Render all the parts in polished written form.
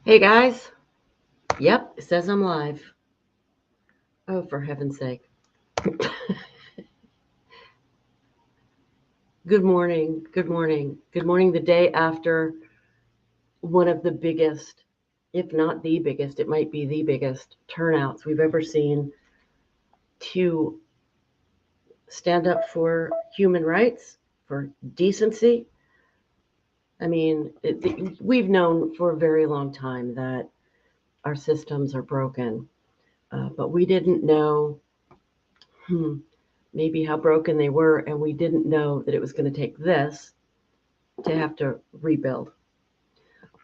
Hey guys. Yep, it says I'm live. Oh, for heaven's sake. Good morning. Good morning. Good morning, the day after one of the biggest, if not the biggest, it might be the biggest turnouts we've ever seen to stand up for human rights, for decency. I mean, we've known for a very long time that our systems are broken, but we didn't know. Hmm, maybe how broken they were, and we didn't know that it was going to take this to have to rebuild.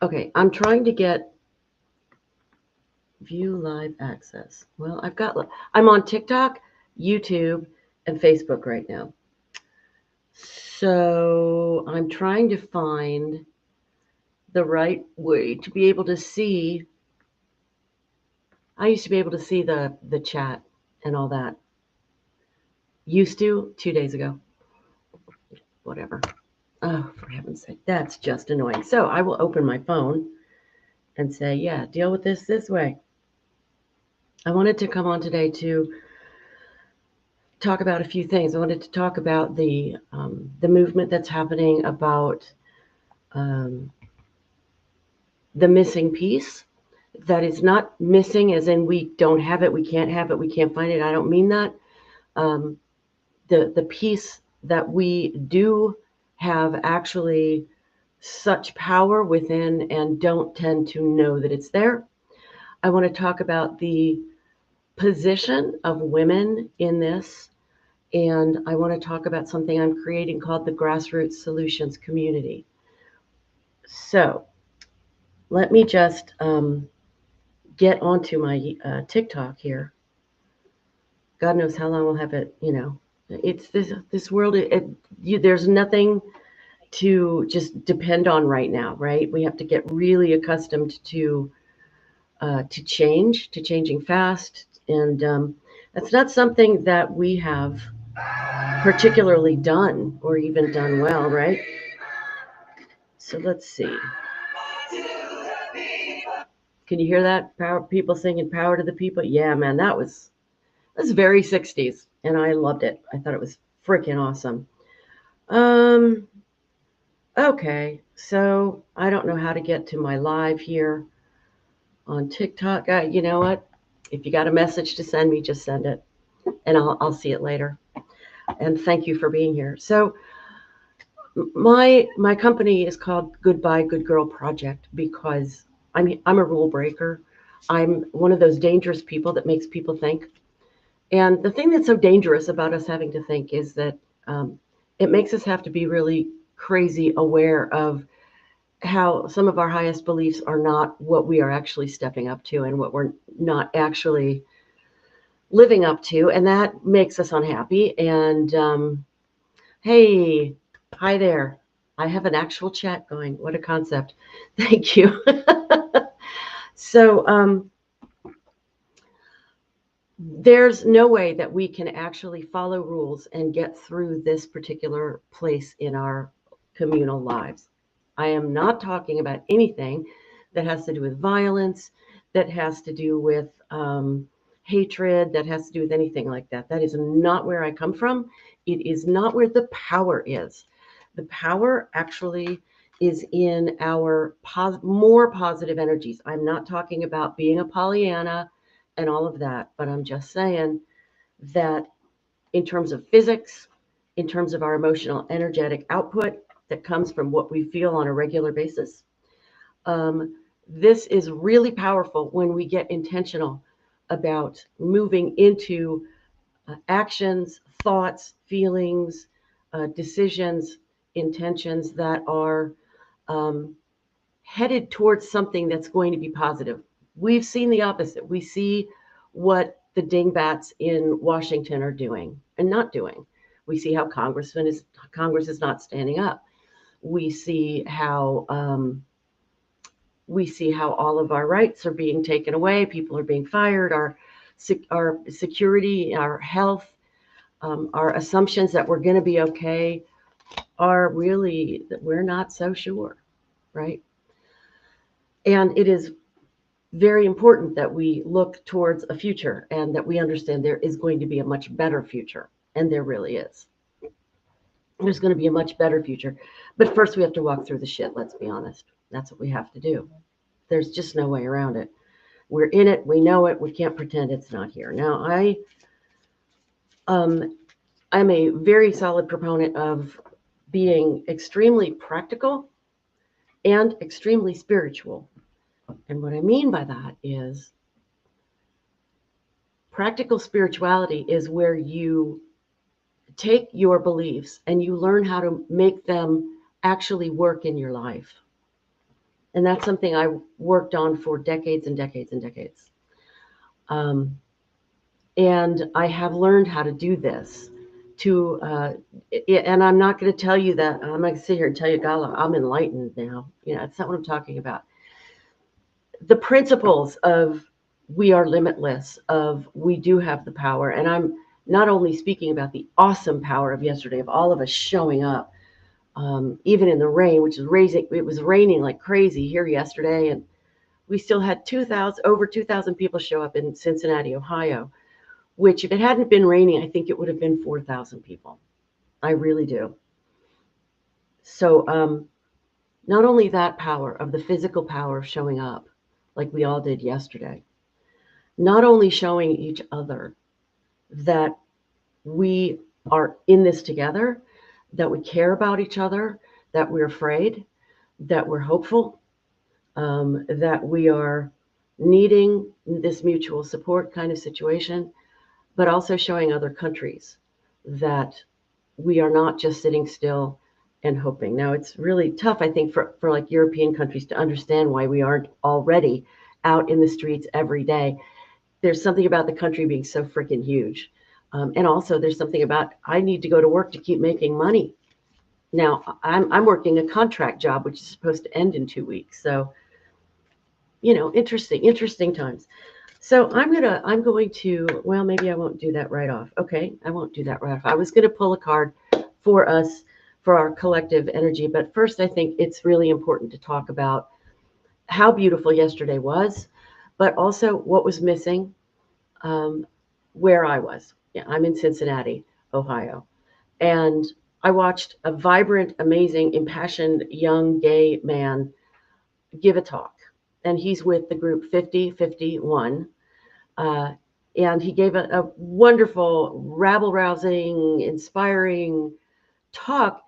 Okay, I'm trying to get view live access. Well, I'm on TikTok, YouTube, and Facebook right now. So I'm trying to find the right way to be able to see. I used to be able to see the chat and all that. Used to 2 days ago. Whatever. Oh, for heaven's sake, that's just annoying. So I will open my phone and say, yeah, deal with this way. I wanted to come on today to talk about a few things. I wanted to talk about the movement that's happening about um, the missing piece. That is not missing as in we don't have it, we can't have it, we can't find it. I don't mean that. Um, the piece that we do have actually such power within and don't tend to know that it's there. I want to talk about the position of women in this. And I want to talk about something I'm creating called the Grassroots Solutions Community. So let me just get onto my TikTok here. God knows how long we'll have it. It's this world. There's nothing to just depend on right now, right? We have to get really accustomed to changing fast, and that's not something that we have particularly done or even done well, right? So let's see. Can you hear that? Power people singing "Power to the People." Yeah, man, that was very '60s, and I loved it. I thought it was freaking awesome. Um, okay, so I don't know how to get to my live here on TikTok. You know what? If you got a message to send me, just send it, and I'll see it later. And thank you for being here. So my company is called Goodbye Good Girl Project because I'm a rule breaker. I'm one of those dangerous people that makes people think. And the thing that's so dangerous about us having to think is that it makes us have to be really crazy aware of how some of our highest beliefs are not what we are actually stepping up to and what we're not actually living up to. And that makes us unhappy. And hey, hi there. I have an actual chat going. What a concept. Thank you. So, there's no way that we can actually follow rules and get through this particular place in our communal lives. I am not talking about anything that has to do with violence, that has to do with hatred, that has to do with anything like that. That is not where I come from. It is not where the power is. The power actually is in our more positive energies. I'm not talking about being a Pollyanna and all of that. But I'm just saying that in terms of physics, in terms of our emotional energetic output that comes from what we feel on a regular basis, this is really powerful when we get intentional about moving into actions, thoughts, feelings, decisions, intentions that are um, headed towards something that's going to be positive. We've seen the opposite. We see what the dingbats in Washington are doing and not doing. We see how Congress is not standing up. We see how all of our rights are being taken away. People are being fired. Our security, our health, our assumptions that we're going to be okay are really that we're not so sure, right? And it is very important that we look towards a future and that we understand there is going to be a much better future. And there really is. There's going to be a much better future. But first, we have to walk through the shit, let's be honest. That's what we have to do. There's just no way around it. We're in it. We know it. We can't pretend it's not here. Now, I'm a very solid proponent of being extremely practical and extremely spiritual. And what I mean by that is practical spirituality is where you take your beliefs and you learn how to make them actually work in your life. And that's something I worked on for decades and decades and decades. And I have learned how to do this. And I'm not going to tell you that I'm going to sit here and tell you, Gala, I'm enlightened now. That's not what I'm talking about. The principles of we are limitless, of we do have the power. And I'm not only speaking about the awesome power of yesterday, of all of us showing up, even in the rain, which is raising. It was raining like crazy here yesterday, and we still had over 2,000 people show up in Cincinnati, Ohio, which if it hadn't been raining, I think it would have been 4,000 people. I really do. So not only that power of the physical power of showing up, like we all did yesterday, not only showing each other that we are in this together, that we care about each other, that we're afraid, that we're hopeful, that we are needing this mutual support kind of situation, but also showing other countries that we are not just sitting still and hoping. Now, it's really tough, I think, for like European countries to understand why we aren't already out in the streets every day. There's something about the country being so freaking huge. And also there's something about I need to go to work to keep making money. Now, I'm working a contract job, which is supposed to end in 2 weeks. So, interesting times. So I'm going to, well, maybe I won't do that right off. Okay, I won't do that right off. I was going to pull a card for us, for our collective energy. But first, I think it's really important to talk about how beautiful yesterday was, but also what was missing, where I was. Yeah, I'm in Cincinnati, Ohio. And I watched a vibrant, amazing, impassioned young gay man give a talk. And he's with the group 5051. And he gave a wonderful, rabble-rousing, inspiring talk.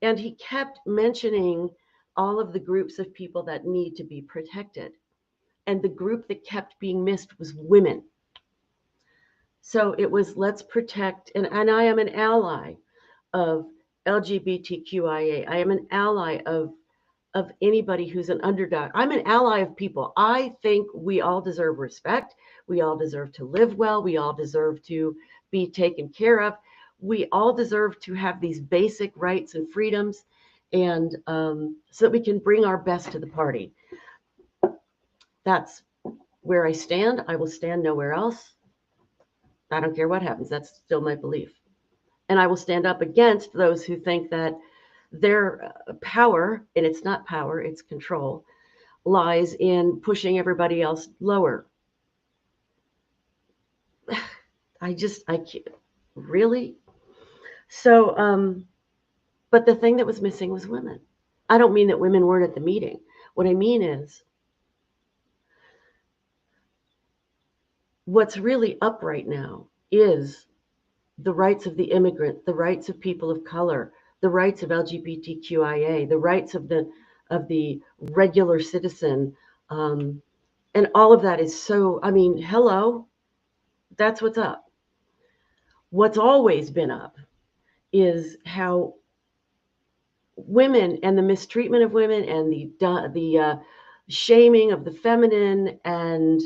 And he kept mentioning all of the groups of people that need to be protected. And the group that kept being missed was women. So it was let's protect, and I am an ally of LGBTQIA. I am an ally of anybody who's an underdog. I'm an ally of people. I think we all deserve respect. We all deserve to live well. We all deserve to be taken care of. We all deserve to have these basic rights and freedoms, and so that we can bring our best to the party. That's where I stand. I will stand nowhere else. I don't care what happens. That's still my belief. And I will stand up against those who think that their power, and it's not power, it's control, lies in pushing everybody else lower. I can't, really? So, but the thing that was missing was women. I don't mean that women weren't at the meeting. What I mean is, what's really up right now is the rights of the immigrant, the rights of people of color, the rights of LGBTQIA, the rights of the regular citizen, and all of that is so. I mean, hello, that's what's up. What's always been up is how women and the mistreatment of women and the shaming of the feminine and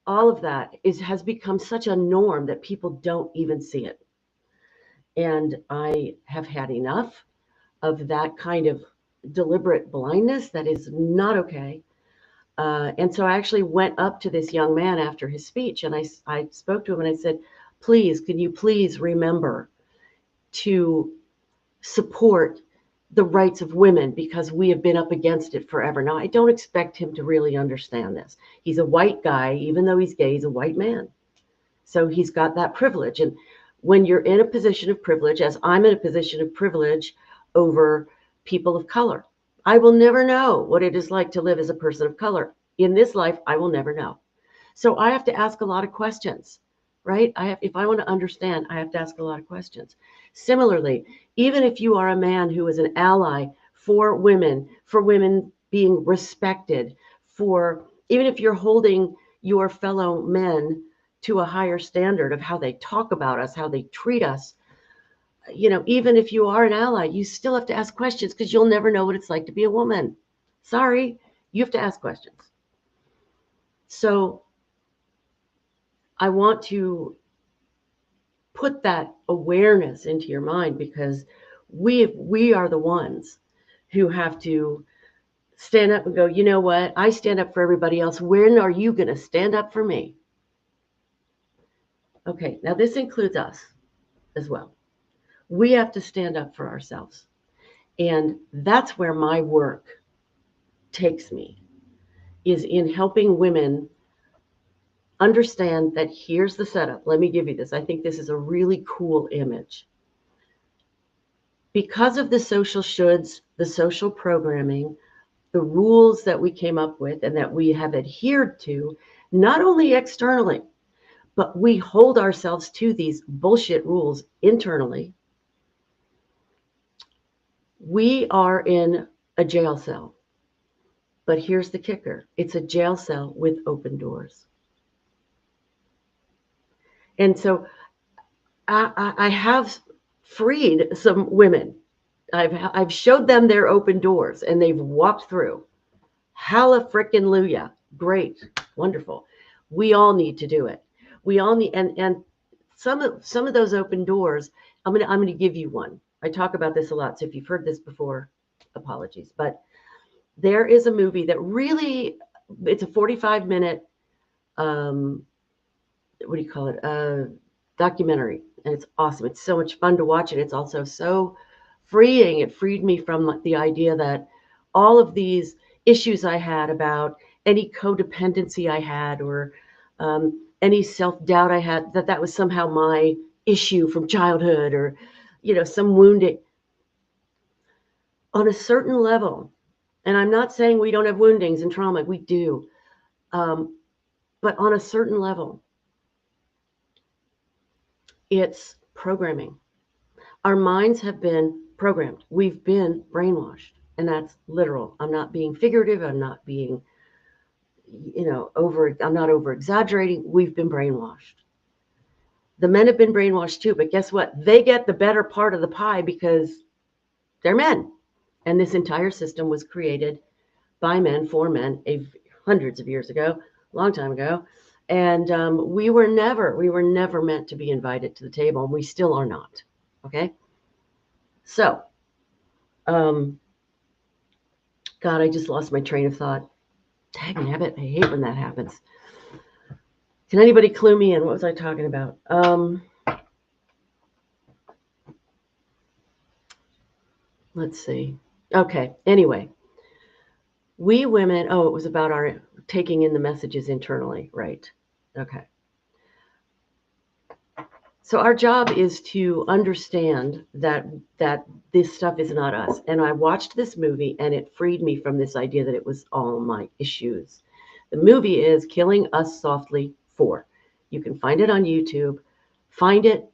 all of that has become such a norm that people don't even see it. And I have had enough of that kind of deliberate blindness. That is not okay. And so I actually went up to this young man after his speech, and I spoke to him and I said, please, can you please remember to support the rights of women because we have been up against it forever. Now, I don't expect him to really understand this. He's a white guy, even though he's gay, he's a white man. So he's got that privilege. And when you're in a position of privilege, as I'm in a position of privilege over people of color, I will never know what it is like to live as a person of color. In this life, I will never know. So I have to ask a lot of questions, right? If I want to understand, I have to ask a lot of questions. Similarly, even if you are a man who is an ally for women being respected, for even if you're holding your fellow men to a higher standard of how they talk about us, how they treat us, even if you are an ally, you still have to ask questions because you'll never know what it's like to be a woman. Sorry, you have to ask questions. So I want to put that awareness into your mind because we are the ones who have to stand up and go, you know what? I stand up for everybody else. When are you going to stand up for me? Okay, now this includes us as well. We have to stand up for ourselves. And that's where my work takes me, is in helping women understand that here's the setup. Let me give you this. I think this is a really cool image. Because of the social shoulds, the social programming, the rules that we came up with and that we have adhered to, not only externally, but we hold ourselves to these bullshit rules internally. We are in a jail cell. But here's the kicker. It's a jail cell with open doors. And so I have freed some women. I've showed them their open doors and they've walked through. Hallelujah. Great. Wonderful. We all need to do it. We all need, and some of those open doors, I'm going to give you one. I talk about this a lot. So if you've heard this before, apologies. But there is a movie that really, it's a 45-minute, what do you call it? Documentary. And it's awesome. It's so much fun to watch it. It's also so freeing. It freed me from the idea that all of these issues I had about any codependency I had or any self-doubt I had, that was somehow my issue from childhood or, some wounding. On a certain level, and I'm not saying we don't have woundings and trauma, we do. But on a certain level, it's programming. Our minds have been programmed. We've been brainwashed. And that's literal. I'm not being figurative. I'm not being, I'm not over exaggerating. We've been brainwashed. The men have been brainwashed too, but guess what? They get the better part of the pie because they're men. And this entire system was created by men for men hundreds of years ago, long time ago. And we were never meant to be invited to the table, and we still are not. Okay. So, God, I just lost my train of thought. Dagnabbit, I hate when that happens. Can anybody clue me in? What was I talking about? Let's see. Okay. Anyway, we women, it was about our taking in the messages internally, right? Okay. So our job is to understand that this stuff is not us. And I watched this movie and it freed me from this idea that it was all my issues. The movie is Killing Us Softly 4. You can find it on YouTube. Find it,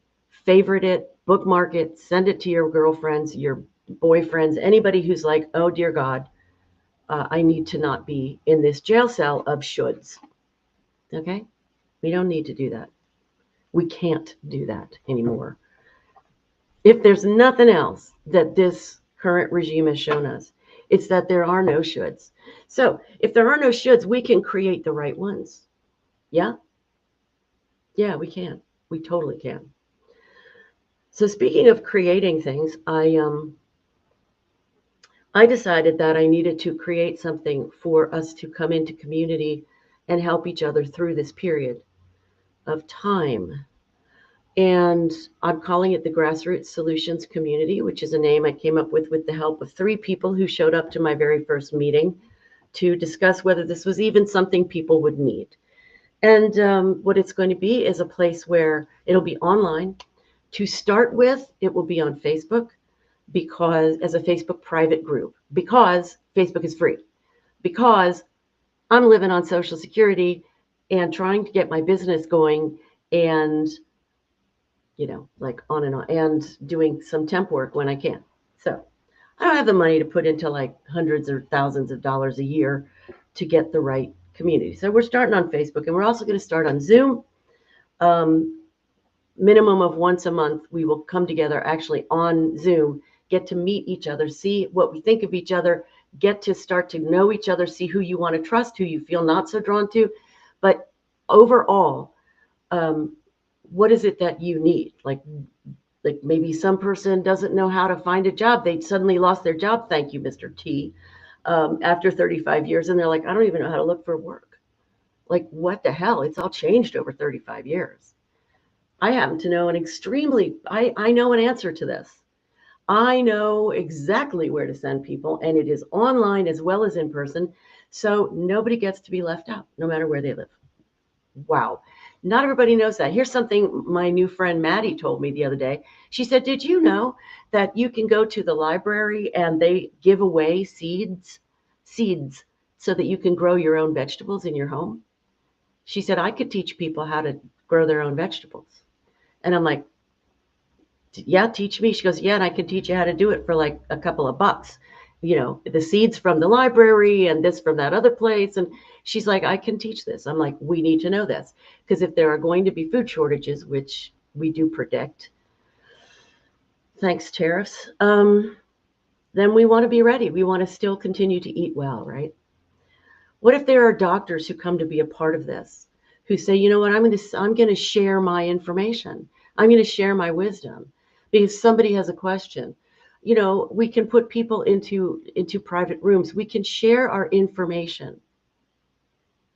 favorite it, bookmark it, send it to your girlfriends, your boyfriends, anybody who's like, oh, dear God, I need to not be in this jail cell of shoulds. Okay? We don't need to do that. We can't do that anymore. If there's nothing else that this current regime has shown us, it's that there are no shoulds. So if there are no shoulds, we can create the right ones. Yeah? Yeah, we can. We totally can. So speaking of creating things, I decided that I needed to create something for us to come into community and help each other through this period of time. And I'm calling it the Grassroots Solutions Community, which is a name I came up with the help of 3 people who showed up to my very first meeting to discuss whether this was even something people would need. And what it's going to be is a place where it'll be online. To start with, it will be on Facebook, because as a Facebook private group, because Facebook is free, because I'm living on Social Security and trying to get my business going, and like on and on, and doing some temp work when I can. So I don't have the money to put into like hundreds or thousands of dollars a year to get the right community. So we're starting on Facebook, and we're also going to start on Zoom. Um, Minimum of once a month, we will come together actually on Zoom, get to meet each other, see what we think of each other, get to start to know each other, see who you want to trust, who you feel not so drawn to. But overall, what is it that you need? Like maybe some person doesn't know how to find a job. They suddenly lost their job. Thank you, Mr. T. After 35 years, and they're like, I don't even know how to look for work. Like, what the hell? It's all changed over 35 years. I happen to know I know an answer to this. I know exactly where to send people, and it is online as well as in person. So nobody gets to be left out, no matter where they live. Wow. Not everybody knows that. Here's something my new friend Maddie told me the other day. She said, did you know that you can go to the library and they give away seeds so that you can grow your own vegetables in your home? She said, I could teach people how to grow their own vegetables. And I'm like, yeah, teach me. She goes, yeah, and I can teach you how to do it for like a couple of bucks. The seeds from the library and this from that other place. And she's like, I can teach this. I'm like, we need to know this, because if there are going to be food shortages, which we do predict, thanks tariffs, then we want to be ready. We want to still continue to eat well, right? What if there are doctors who come to be a part of this, who say, you know what, I'm going to share my information. I'm going to share my wisdom because somebody has a question. We can put people into private rooms. We can share our information.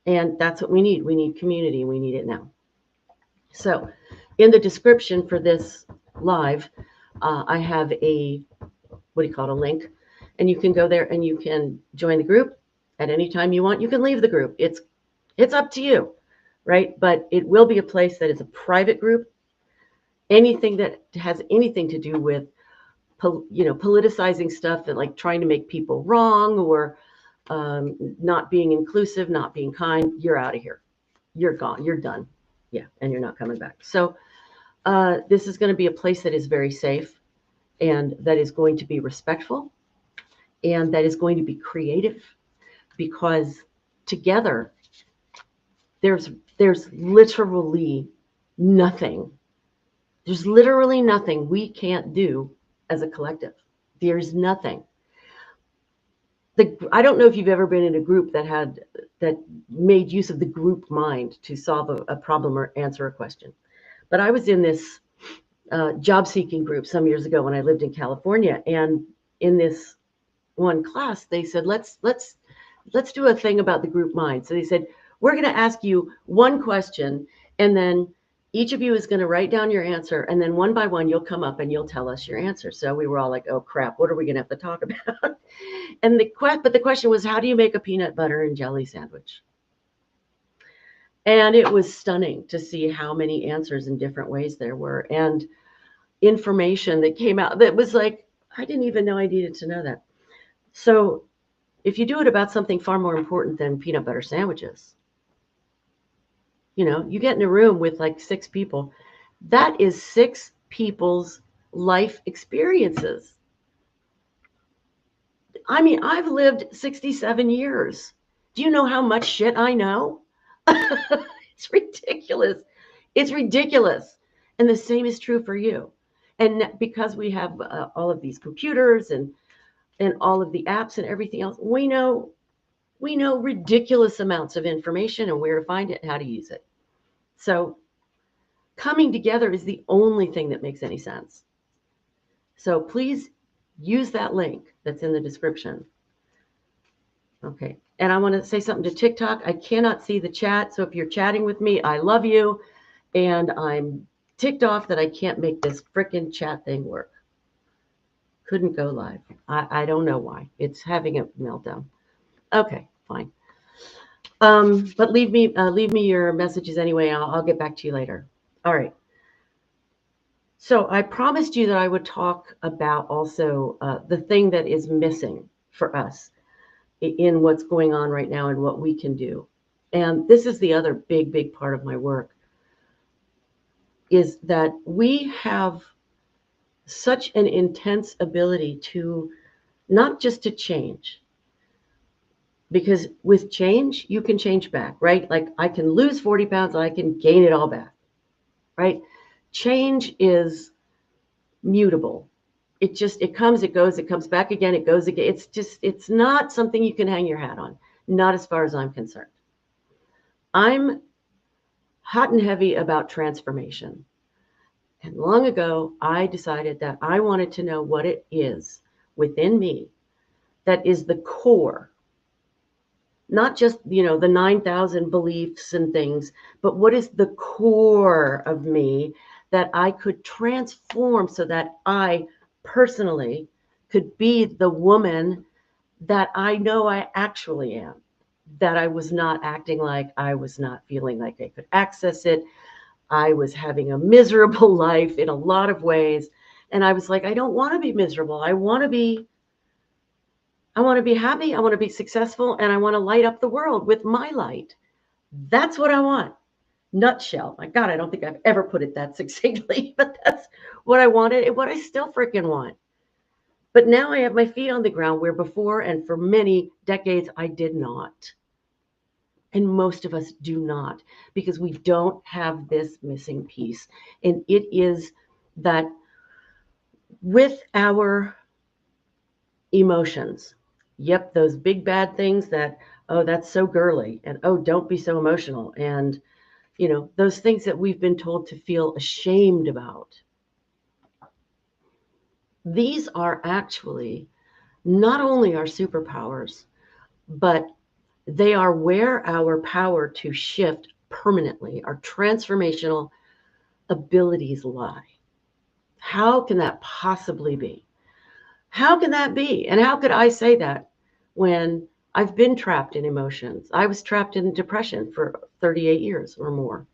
And that's what we need. We need community. We need it now. So in the description for this live, I have a link, and you can go there and you can join the group at any time you want. You can leave the group. It's up to you, right? But it will be a place that is a private group. Anything that has anything to do with, politicizing stuff and like trying to make people wrong, or not being inclusive, not being kind, you're out of here. You're gone. You're done. Yeah, and you're not coming back. So this is going to be a place that is very safe, and that is going to be respectful, and that is going to be creative, because together there's literally nothing. There's literally nothing we can't do as a collective. There's nothing. I don't know if you've ever been in a group that made use of the group mind to solve a problem or answer a question. But I was in this job seeking group some years ago when I lived in California, and in this one class, they said, let's do a thing about the group mind. So they said, we're going to ask you one question, and then each of you is going to write down your answer, and then one by one, you'll come up and you'll tell us your answer. So we were all like, oh crap, what are we going to have to talk about? And the question was, how do you make a peanut butter and jelly sandwich? And it was stunning to see how many answers in different ways there were, and information that came out that was like, I didn't even know I needed to know that. So if you do it about something far more important than peanut butter sandwiches, you get in a room with like 6 people. That is 6 people's life experiences. I mean, I've lived 67 years. Do you know how much shit I know? It's ridiculous. It's ridiculous. And the same is true for you. And because we have all of these computers and all of the apps and everything else, we know ridiculous amounts of information and where to find it and how to use it. So coming together is the only thing that makes any sense. So please use that link that's in the description. Okay. And I want to say something to TikTok. I cannot see the chat. So if you're chatting with me, I love you. And I'm ticked off that I can't make this frickin' chat thing work. Couldn't go live. I don't know why. It's having a meltdown. Okay, fine. But leave me your messages anyway. I'll get back to you later. All right. So I promised you that I would talk about also the thing that is missing for us in what's going on right now and what we can do. And this is the other big part of my work, is that we have such an intense ability to not just to change, because with change, you can change back, right? Like I can lose 40 pounds, I can gain it all back, right? Change is mutable. It comes, it goes, it comes back again, it goes again. It's not something you can hang your hat on, not as far as I'm concerned. I'm hot and heavy about transformation. And long ago, I decided that I wanted to know what it is within me that is the core, not just, the 9,000 beliefs and things, but what is the core of me that I could transform so that I personally could be the woman that I know I actually am, that I was not acting like, I was not feeling like I could access it. I was having a miserable life in a lot of ways. And I was like, I don't want to be miserable. I want to be happy. I want to be successful. And I want to light up the world with my light. That's what I want. Nutshell. My God, I don't think I've ever put it that succinctly, but that's what I wanted and what I still freaking want. But now I have my feet on the ground where before and for many decades I did not. And most of us do not, because we don't have this missing piece. And it is that with our emotions, yep, those big bad things that, oh, that's so girly, and oh, don't be so emotional, and those things that we've been told to feel ashamed about. These are actually not only our superpowers, but they are where our power to shift permanently, our transformational abilities lie. How can that possibly be? How can that be? And how could I say that when I've been trapped in emotions? I was trapped in depression for 38 years or more.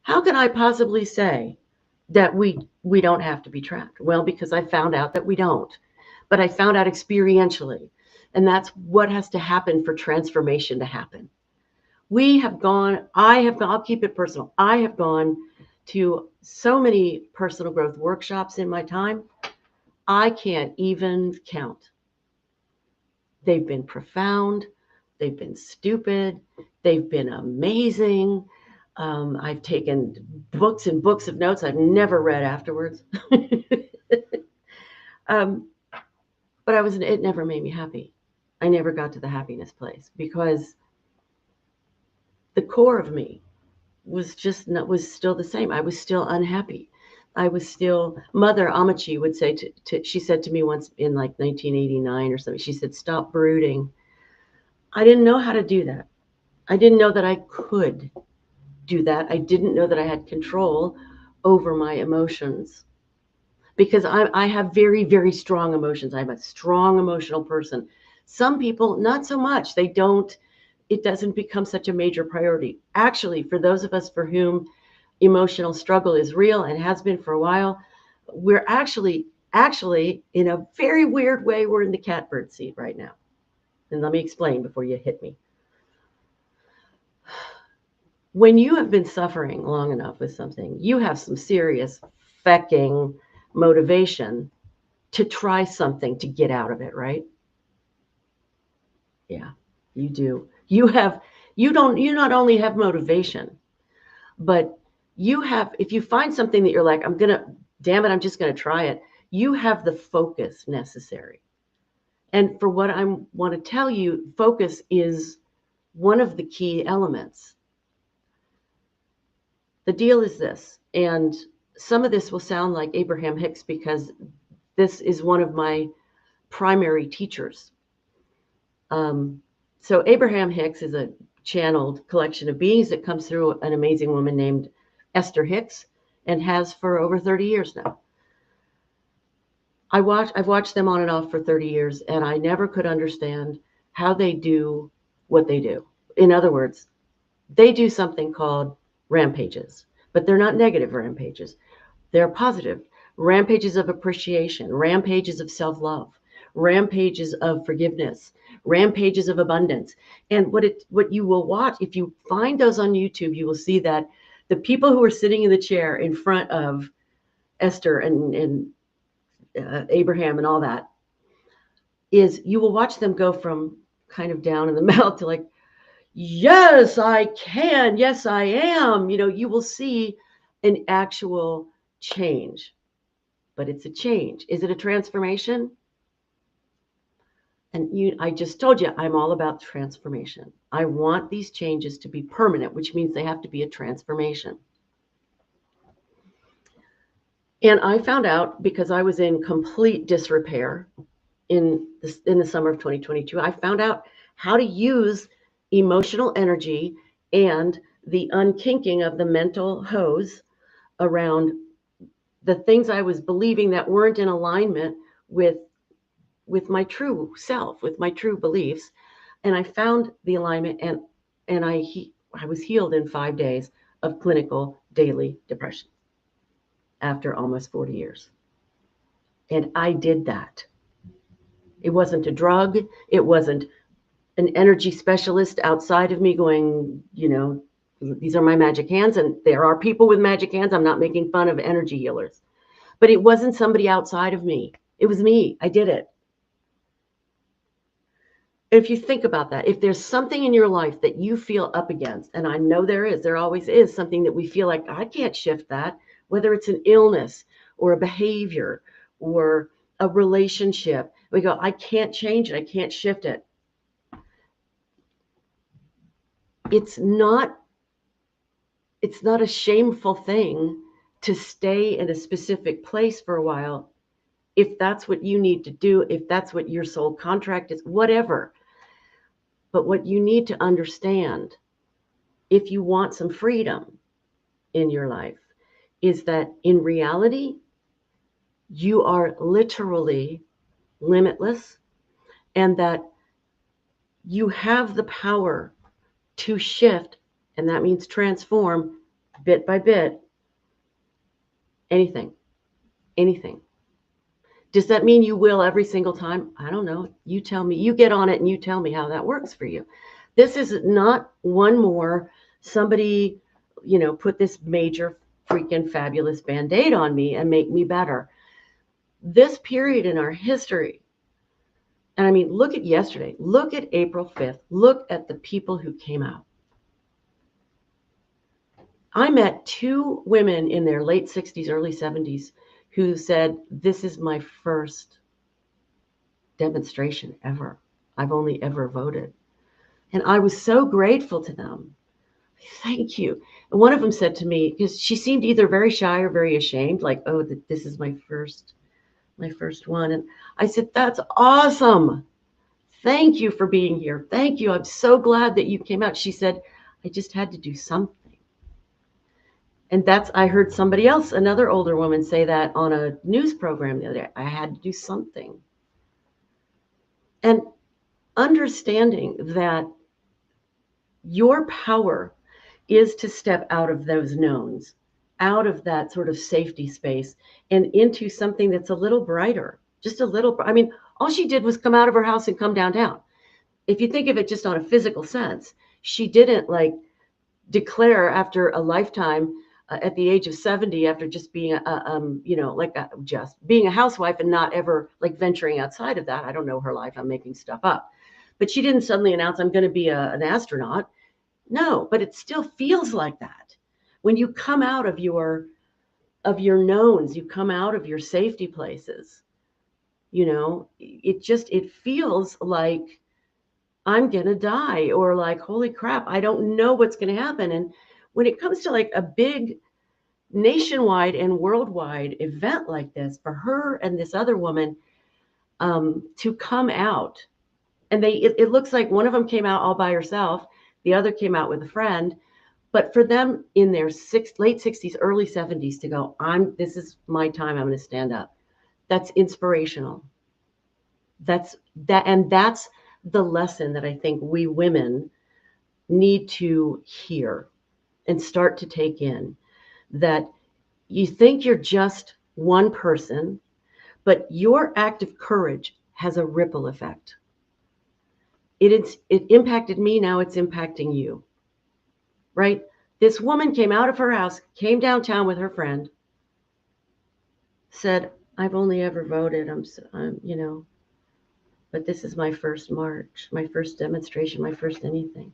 How can I possibly say that we don't have to be trapped? Well, because I found out that we don't. But I found out experientially. And that's what has to happen for transformation to happen. I'll keep it personal. I have gone to so many personal growth workshops in my time. I can't even count. They've been profound. They've been stupid. They've been amazing. I've taken books and books of notes I've never read afterwards. But it never made me happy. I never got to the happiness place because the core of me was still the same. I was still unhappy. I was still, Mother Amachi would say she said to me once in like 1989 or something, she said, stop brooding. I didn't know how to do that. I didn't know that I could do that. I didn't know that I had control over my emotions, because I have very, very strong emotions. I'm a strong emotional person. Some people, not so much. It doesn't become such a major priority. Actually, for those of us for whom emotional struggle is real and has been for a while, we're actually in a very weird way, we're in the catbird seat right now. And let me explain before you hit me. When you have been suffering long enough with something, you have some serious fecking motivation to try something to get out of it, right? Yeah, you do. You not only have motivation, but if you find something that you're like, damn it, I'm just going to try it. You have the focus necessary. And for what I want to tell you, focus is one of the key elements. The deal is this, and some of this will sound like Abraham Hicks because this is one of my primary teachers. So Abraham Hicks is a channeled collection of beings that comes through an amazing woman named Esther Hicks. and has for over 30 years now. I've watched them on and off for 30 years, and I never could understand how they do what they do. In other words, they do something called rampages, but they're not negative rampages. They're positive rampages of appreciation, rampages of self-love, rampages of forgiveness, rampages of abundance. And what you will watch, if you find those on YouTube, you will see that the people who are sitting in the chair in front of Esther and Abraham and all that, is you will watch them go from kind of down in the mouth to like, yes, I can. Yes, I am. You will see an actual change, but it's a change. Is it a transformation? And I just told you, I'm all about transformation. I want these changes to be permanent, which means they have to be a transformation. And I found out, because I was in complete disrepair in the summer of 2022, I found out how to use emotional energy and the unkinking of the mental hose around the things I was believing that weren't in alignment with my true self, with my true beliefs. And I found the alignment, and I was healed in 5 days of clinical daily depression after almost 40 years. And I did that. It wasn't a drug. It wasn't an energy specialist outside of me going, these are my magic hands. And there are people with magic hands. I'm not making fun of energy healers. But it wasn't somebody outside of me. It was me. I did it. If you think about that, if there's something in your life that you feel up against, and I know there always is something that we feel like, I can't shift that, whether it's an illness or a behavior or a relationship, we go, I can't change it. I can't shift it. It's not a shameful thing to stay in a specific place for a while, if that's what you need to do, if that's what your soul contract is, whatever. But what you need to understand, if you want some freedom in your life, is that in reality, you are literally limitless, and that you have the power to shift, and that means transform bit by bit, anything. Does that mean you will every single time? I don't know. You tell me. You get on it and you tell me how that works for you. This is not one more somebody, put this major freaking fabulous Band-Aid on me and make me better. This period in our history, and I mean, look at yesterday, look at April 5th, look at the people who came out. I met 2 women in their late 60s, early 70s who said, this is my first demonstration ever. I've only ever voted. And I was so grateful to them. Thank you. And one of them said to me, because she seemed either very shy or very ashamed, like, oh, this is my first one. And I said, that's awesome. Thank you for being here. Thank you. I'm so glad that you came out. She said, I just had to do something. And I heard somebody else, another older woman, say that on a news program the other day. I had to do something. And understanding that your power is to step out of those knowns, out of that sort of safety space, and into something that's a little brighter, just a little. I mean, all she did was come out of her house and come downtown. If you think of it just on a physical sense, she didn't declare after a lifetime at the age of 70, after just being just being a housewife and not ever venturing outside of that. I don't know her life. I'm making stuff up. But she didn't suddenly announce, I'm going to be an astronaut. No, but it still feels like that. When you come out of your knowns, you come out of your safety places, it feels like I'm going to die, or like, holy crap, I don't know what's going to happen. And when it comes to a big nationwide and worldwide event like this, for her and this other woman to come out, and it looks like one of them came out all by herself, the other came out with a friend, But for them in their late 60s, early 70s to go, this is my time, I'm going to stand up. That's inspirational. That's the lesson that I think we women need to hear and start to take in, that you think you're just one person, but your act of courage has a ripple effect. It impacted me, now it's impacting you, right? This woman came out of her house, came downtown with her friend, said, I've only ever voted, but this is my first march, my first demonstration, my first anything.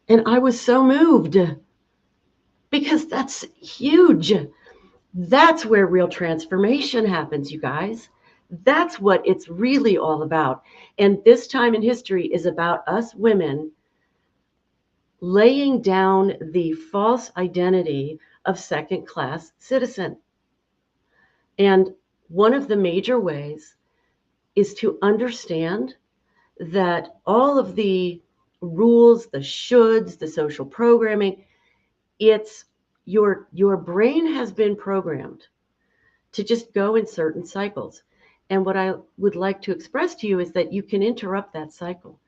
And I was so moved, because that's huge. That's where real transformation happens, you guys. That's what it's really all about. And this time in history is about us women laying down the false identity of second-class citizen. And one of the major ways is to understand that all of the rules, the shoulds, the social programming, it's your brain has been programmed to just go in certain cycles. And what I would like to express to you is that you can interrupt that cycle,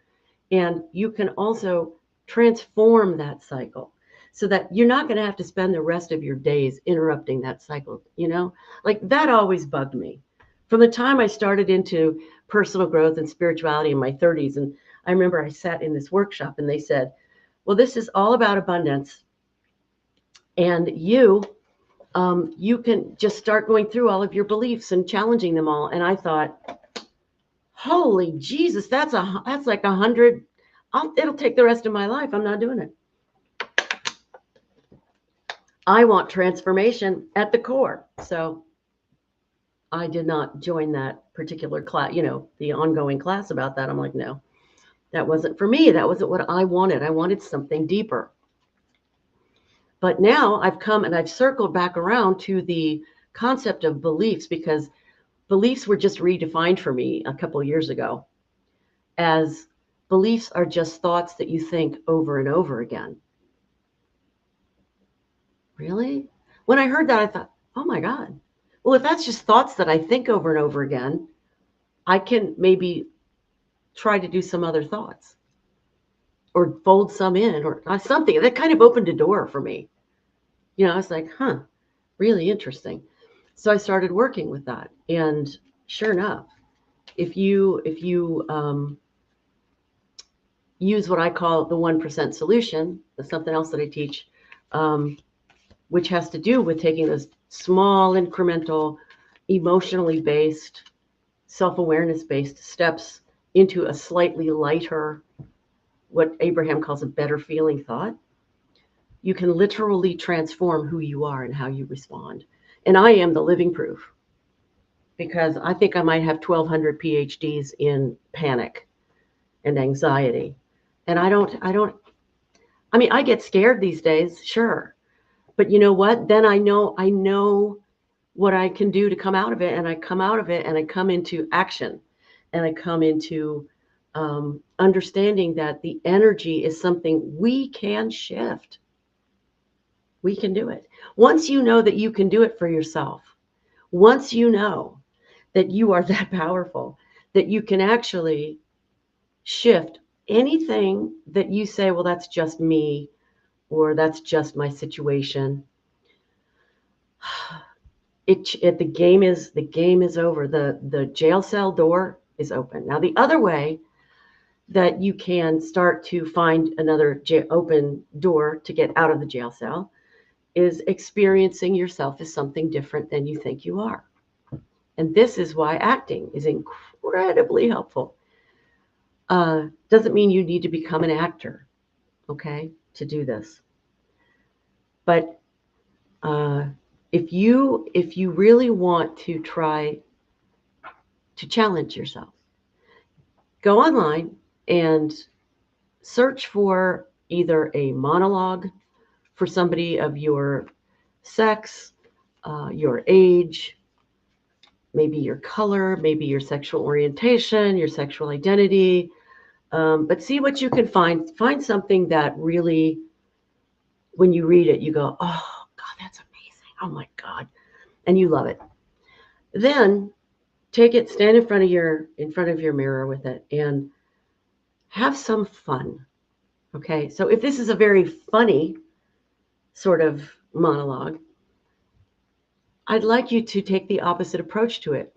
and you can also transform that cycle so that you're not going to have to spend the rest of your days interrupting that cycle. Like that always bugged me from the time I started into personal growth and spirituality in my 30s. And I remember I sat in this workshop and they said, well, this is all about abundance, and you can just start going through all of your beliefs and challenging them all. And I thought, holy Jesus, that's like 100. It'll take the rest of my life. I'm not doing it. I want transformation at the core. So I did not join that particular class, the ongoing class about that. I'm like, no, that wasn't for me. That wasn't what I wanted. I wanted something deeper. But now I've come and I've circled back around to the concept of beliefs, because beliefs were just redefined for me a couple of years ago as beliefs are just thoughts that you think over and over again. Really? When I heard that, I thought, oh my God. Well, if that's just thoughts that I think over and over again, I can maybe try to do some other thoughts or fold some in or something. That kind of opened a door for me. I was like, really interesting. So I started working with that. And sure enough, if you use what I call the 1% solution, that's something else that I teach, which has to do with taking those small, incremental, emotionally based, self-awareness based steps into a slightly lighter, what Abraham calls a better feeling thought, you can literally transform who you are and how you respond. And I am the living proof, because I think I might have 1,200 PhDs in panic and anxiety. And I get scared these days, sure. But you know what? Then I know what I can do to come out of it. And I come out of it and I come into action, and I come into understanding that the energy is something we can shift. We can do it. Once you know that you can do it for yourself, once you know that you are that powerful, that you can actually shift anything that you say, well, that's just me, or that's just my situation. The game is over. The jail cell door is open. Now, the other way that you can start to find another open door to get out of the jail cell is experiencing yourself as something different than you think you are. And this is why acting is incredibly helpful. Doesn't mean you need to become an actor, okay, to do this. But if you really want to try to challenge yourself, go online and search for either a monologue for somebody of your sex, your age, maybe your color, maybe your sexual orientation, your sexual identity. But see what you can find. Find something that really when you read it, you go, oh, God, that's amazing. Oh, my God. And you love it. Then take it, stand in front of your mirror with it and have some fun. Okay. So if this is a very funny sort of monologue, I'd like you to take the opposite approach to it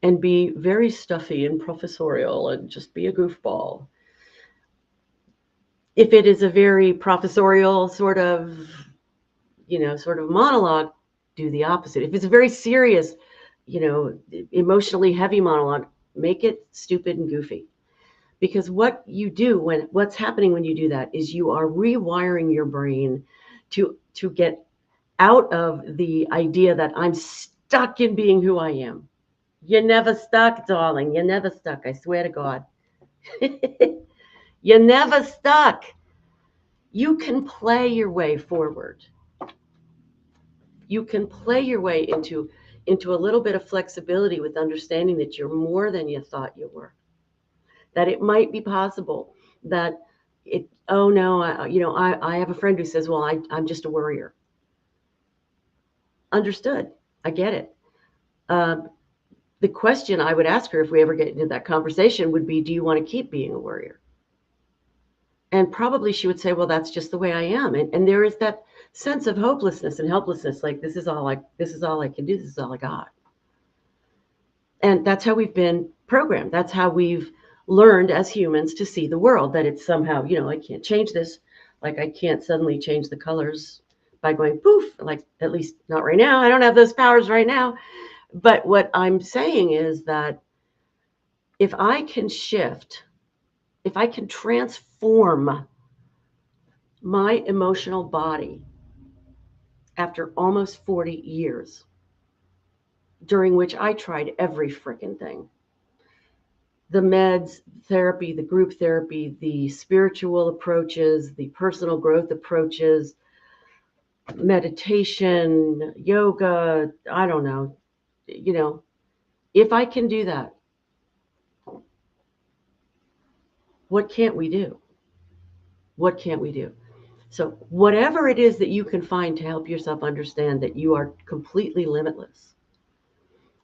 and be very stuffy and professorial and just be a goofball. If it is a very professorial sort of monologue, do the opposite. If it's a very serious, emotionally heavy monologue, make it stupid and goofy. Because what's happening when you do that is you are rewiring your brain to get out of the idea that I'm stuck in being who I am. You're never stuck, darling. You're never stuck. I swear to God. You're never stuck. You can play your way forward. You can play your way into a little bit of flexibility with understanding that you're more than you thought you were. That it might be possible that oh no, I have a friend who says, well, I'm just a worrier. Understood. I get it. The question I would ask her if we ever get into that conversation would be, do you want to keep being a worrier? And probably she would say, well, that's just the way I am. And there is that sense of hopelessness and helplessness. Like, this is all I can do. This is all I got. And that's how we've been programmed. That's how we've learned as humans to see the world, that it's somehow, I can't change this. Like, I can't suddenly change the colors by going poof, like, at least not right now. I don't have those powers right now. But what I'm saying is that if I can shift, if I can transform my emotional body after almost 40 years, during which I tried every freaking thing. The meds, therapy, the group therapy, the spiritual approaches, the personal growth approaches, meditation, yoga, I don't know. If I can do that, what can't we do? What can't we do? So, whatever it is that you can find to help yourself understand that you are completely limitless,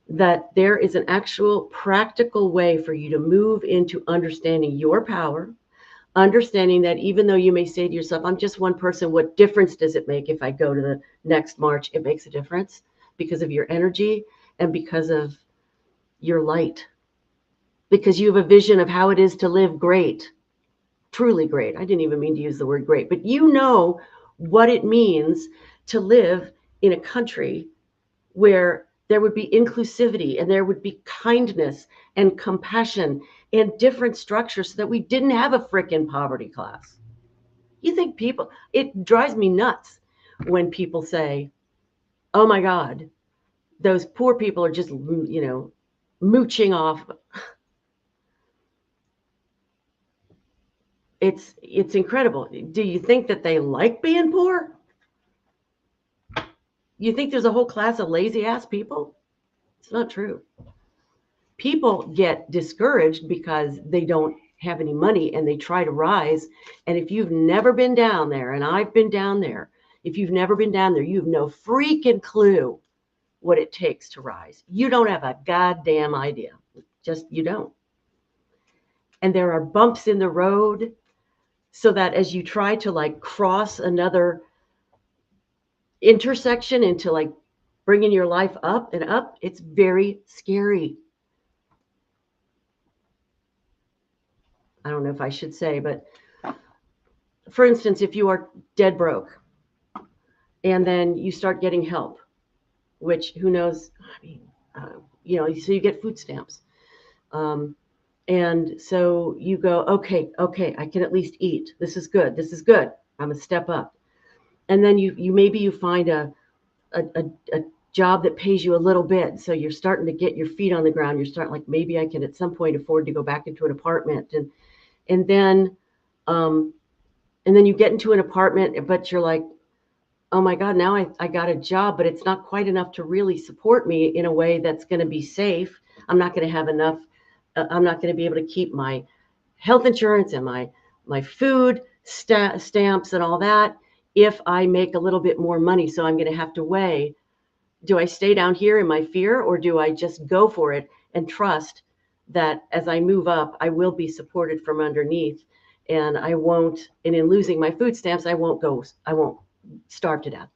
that there is an actual practical way for you to move into understanding your power, understanding that even though you may say to yourself, I'm just one person, what difference does it make if I go to the next march? It makes a difference because of your energy and because of your light, because you have a vision of how it is to live great, truly great. I didn't even mean to use the word great, but you know what it means to live in a country where there would be inclusivity and there would be kindness and compassion and different structures so that we didn't have a frickin' poverty class. You think it drives me nuts when people say, oh my God, those poor people are just, mooching off. It's incredible. Do you think that they like being poor? You think there's a whole class of lazy ass people? It's not true. People get discouraged because they don't have any money and they try to rise. And if you've never been down there, and I've been down there, if you've never been down there, you have no freaking clue what it takes to rise. You don't have a goddamn idea. Just, you don't. And there are bumps in the road so that as you try to like cross another intersection into like bringing your life up and up, it's very scary. I don't know if I should say, but for instance, if you are dead broke and then you start getting help, which who knows, I mean, so you get food stamps. And so you go, okay, I can at least eat. This is good. I'm a step up. And then you find a job that pays you a little bit. So you're starting to get your feet on the ground. You're starting like, maybe I can at some point afford to go back into an apartment. And then you get into an apartment, but you're like, oh my God, now I got a job, but it's not quite enough to really support me in a way that's going to be safe. I'm not going to have enough. I'm not going to be able to keep my health insurance and my food stamps and all that. if I make a little bit more money, so I'm going to have to weigh, do I stay down here in my fear, or do I just go for it and trust that as I move up, I will be supported from underneath, and I won't, and in losing my food stamps, I won't starve to death.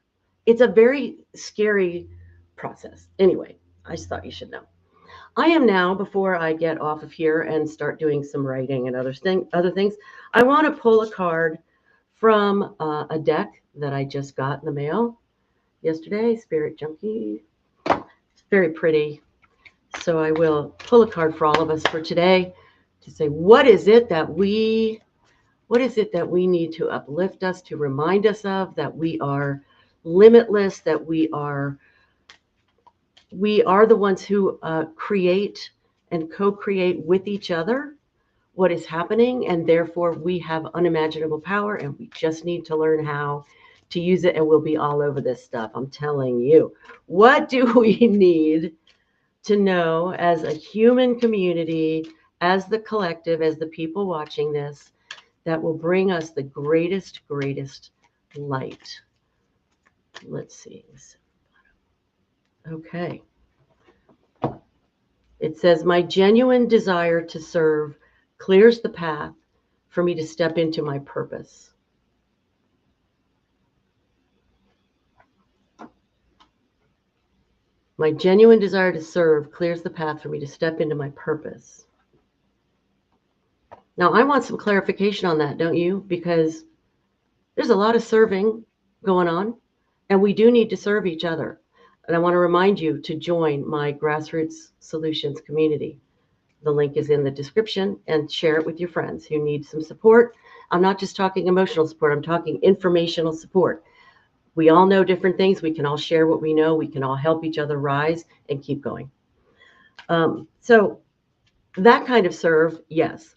It's a very scary process. Anyway, I just thought you should know. I am now, before I get off of here and start doing some writing and other things, I want to pull a card from a deck that I just got in the mail yesterday, Spirit Junkie. It's very pretty. So I will pull a card for all of us for today to say, what is it that we need to uplift us, to remind us of, that we are limitless, that we are the ones who create and co-create with each other what is happening, and therefore we have unimaginable power, and we just need to learn how to use it, and we'll be all over this stuff. I'm telling you. What do we need to know as a human community, as the collective, as the people watching this, that will bring us the greatest light? Let's see. Okay. It says, my genuine desire to serve clears the path for me to step into my purpose. My genuine desire to serve clears the path for me to step into my purpose. Now, I want some clarification on that, don't you? Because there's a lot of serving going on, and we do need to serve each other. And I want to remind you to join my Grassroots Solutions community. The link is in the description, and share it with your friends who need some support. I'm not just talking emotional support. I'm talking informational support. We all know different things. We can all share what we know. We can all help each other rise and keep going. So that kind of serve, yes.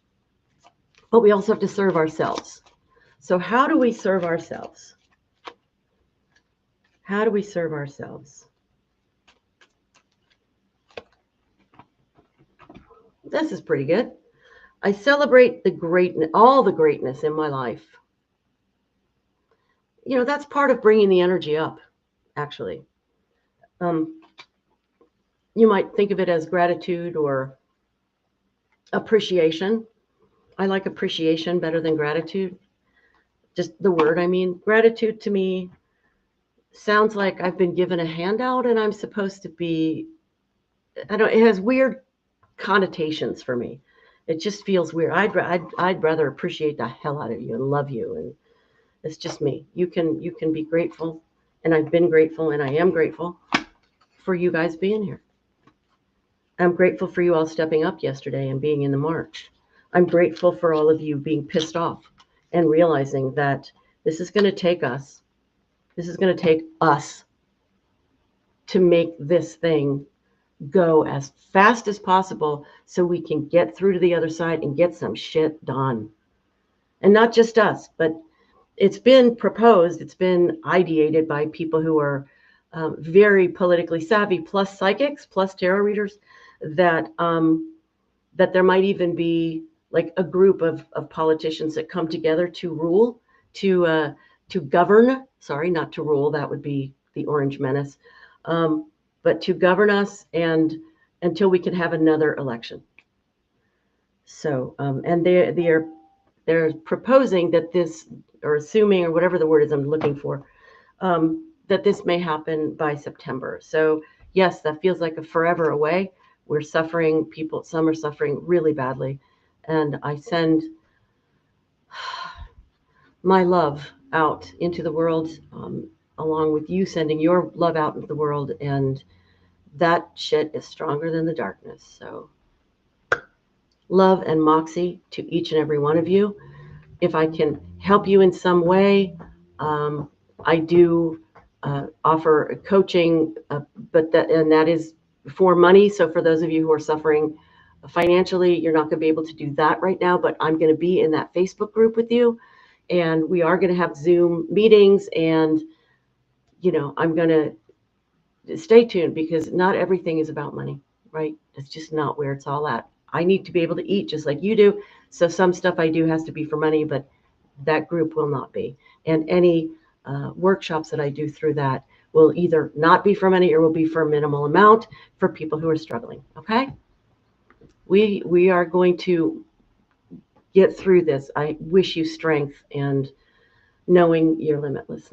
But we also have to serve ourselves. So how do we serve ourselves? How do we serve ourselves? This is pretty good. I celebrate all the greatness in my life. You know, that's part of bringing the energy up, actually. You might think of it as gratitude or appreciation. I like appreciation better than gratitude. Just the word, I mean. Gratitude to me sounds like I've been given a handout and I'm supposed to be, it has weird connotations for me. It just feels weird. I'd rather appreciate the hell out of you and love you, and it's just me. You can be grateful, and I've been grateful, and I am grateful for you guys being here. I'm grateful for you all stepping up yesterday and being in the march. I'm grateful for all of you being pissed off and realizing that this is going to take us. This is going to take us to make this thing go as fast as possible so we can get through to the other side and get some shit done. And not just us, but it's been proposed, it's been ideated by people who are very politically savvy, plus psychics, plus tarot readers, that there might even be like a group of politicians that come together to rule, to govern. Sorry, not to rule. That would be the Orange Menace. But to govern us and until we can have another election. So, and they're proposing that this, or assuming, or whatever the word is I'm looking for, that this may happen by September. So yes, that feels like a forever away. We're suffering, some are suffering really badly. And I send my love out into the world, along with you sending your love out into the world. And that shit is stronger than the darkness. So love and Moxie to each and every one of you. If I can help you in some way, I do offer coaching, but that is for money. So for those of you who are suffering financially, you're not going to be able to do that right now, but I'm going to be in that Facebook group with you, and we are going to have Zoom meetings, and I'm going to stay tuned, because not everything is about money, right? It's just not where it's all at. I need to be able to eat just like you do. So some stuff I do has to be for money, but that group will not be. And any workshops that I do through that will either not be for money or will be for a minimal amount for people who are struggling. Okay? We are going to get through this. I wish you strength and knowing you're limitless.